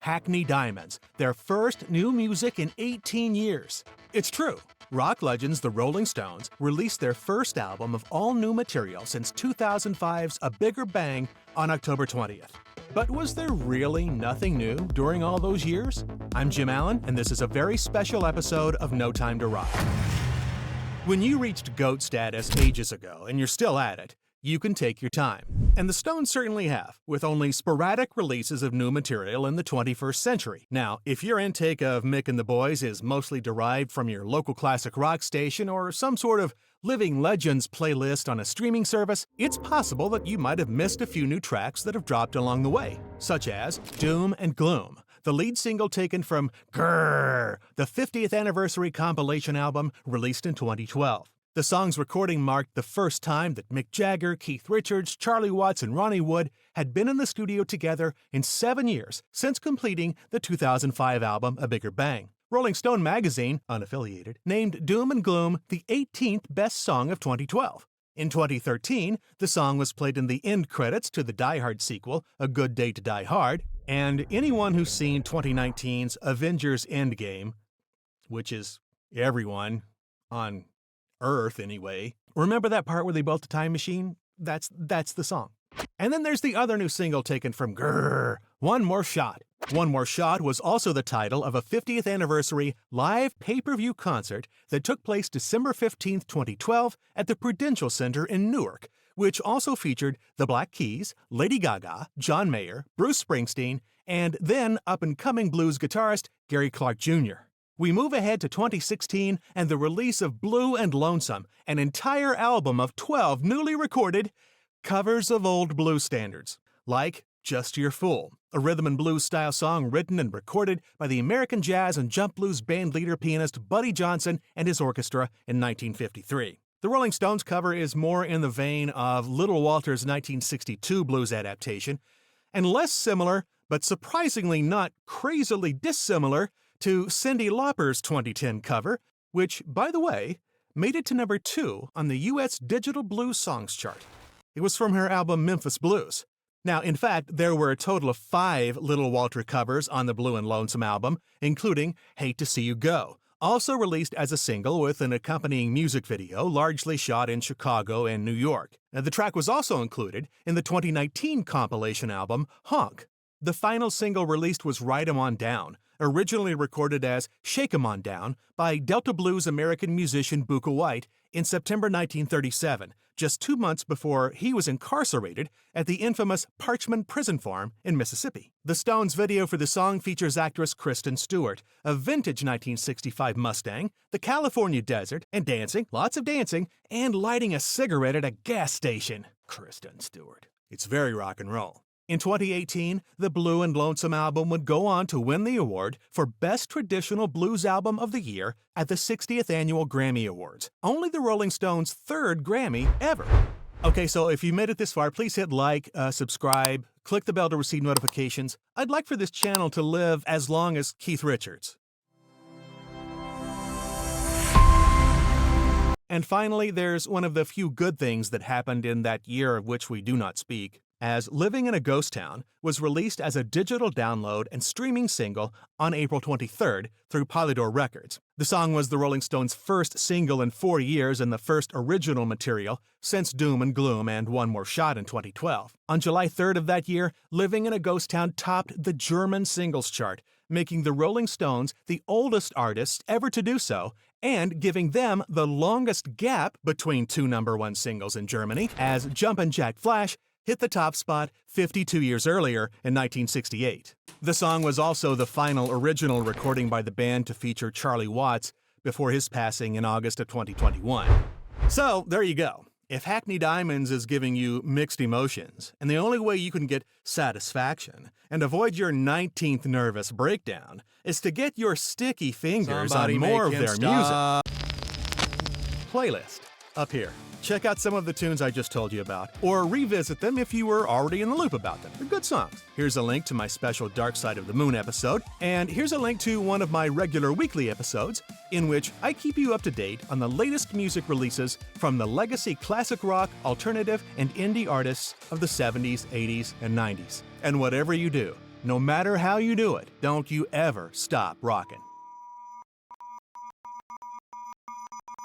Hackney Diamonds, their first new music in 18 years. It's true. Rock legends the Rolling Stones released their first album of all new material since 2005's A Bigger Bang on October 20th. But was there really nothing new during all those years? I'm Jim Allen, and this is a very special episode of No Time to Rock. When you reached GOAT status ages ago, and you're still at it, you can take your time. And the Stones certainly have, with only sporadic releases of new material in the 21st century. Now, if your intake of Mick and the Boys is mostly derived from your local classic rock station or some sort of Living Legends playlist on a streaming service, it's possible that you might have missed a few new tracks that have dropped along the way, such as Doom and Gloom, the lead single taken from Grrr, the 50th anniversary compilation album released in 2012. The song's recording marked the first time that Mick Jagger, Keith Richards, Charlie Watts, and Ronnie Wood had been in the studio together in 7 years since completing the 2005 album A Bigger Bang. Rolling Stone magazine, unaffiliated, named Doom and Gloom the 18th best song of 2012. In 2013, the song was played in the end credits to the Die Hard sequel, A Good Day to Die Hard, and anyone who's seen 2019's Avengers Endgame, which is everyone on Earth, anyway. Remember that part where they built the time machine? That's the song. And then there's the other new single taken from Grrr, One More Shot. One More Shot was also the title of a 50th anniversary live pay-per-view concert that took place December 15, 2012 at the Prudential Center in Newark, which also featured the Black Keys, Lady Gaga, John Mayer, Bruce Springsteen, and then up-and-coming blues guitarist Gary Clark Jr. We move ahead to 2016 and the release of Blue and Lonesome, an entire album of 12 newly recorded covers of old blues standards, like Just Your Fool, a rhythm and blues style song written and recorded by the American jazz and jump blues band leader pianist Buddy Johnson and his orchestra in 1953. The Rolling Stones cover is more in the vein of Little Walter's 1962 blues adaptation, and less similar, but surprisingly not crazily dissimilar, to CYNDI LAUPER's 2010 cover, which, by the way, made it to number 2 on the U.S. Digital Blues Songs chart. It was from her album Memphis Blues. Now, in fact, there were a total of 5 Little Walter covers on the Blue and Lonesome album, including Hate to See You Go, also released as a single with an accompanying music video largely shot in Chicago and New York. Now, the track was also included in the 2019 compilation album Honk. The final single released was Ride 'Em On Down, originally recorded as Shake 'Em On Down by Delta Blues American musician Booker White in September 1937, just 2 months before he was incarcerated at the infamous Parchman Prison Farm in Mississippi. The Stones' video for the song features actress Kristen Stewart, a vintage 1965 Mustang, the California desert, and dancing, lots of dancing, and lighting a cigarette at a gas station. Kristen Stewart. It's very rock and roll. In 2018, the Blue and Lonesome album would go on to win the award for Best Traditional Blues Album of the Year at the 60th Annual Grammy Awards, only the Rolling Stones' 3rd Grammy ever. Okay, so if you made it this far, please hit like, subscribe, click the bell to receive notifications. I'd like for this channel to live as long as Keith Richards. And finally, there's one of the few good things that happened in that year of which we do not speak, as Living in a Ghost Town was released as a digital download and streaming single on April 23rd through Polydor Records. The song was the Rolling Stones' first single in 4 years and the first original material since Doom and Gloom and One More Shot in 2012. On July 3rd of that year, Living in a Ghost Town topped the German singles chart, making the Rolling Stones the oldest artists ever to do so, and giving them the longest gap between 2 #1 singles in Germany, as Jumpin' Jack Flash hit the top spot 52 years earlier in 1968. The song was also the final original recording by the band to feature Charlie Watts before his passing in August of 2021. So, there you go. If Hackney Diamonds is giving you mixed emotions, and the only way you can get satisfaction and avoid your 19th nervous breakdown is to get your sticky fingers on more of their music playlist up here. Check out some of the tunes I just told you about, or revisit them if you were already in the loop about them. They're good songs. Here's a link to my special Dark Side of the Moon episode, and here's a link to one of my regular weekly episodes, in which I keep you up to date on the latest music releases from the legacy classic rock, alternative, and indie artists of the 70s, 80s, and 90s. And whatever you do, No matter how you do it, don't you ever stop rocking.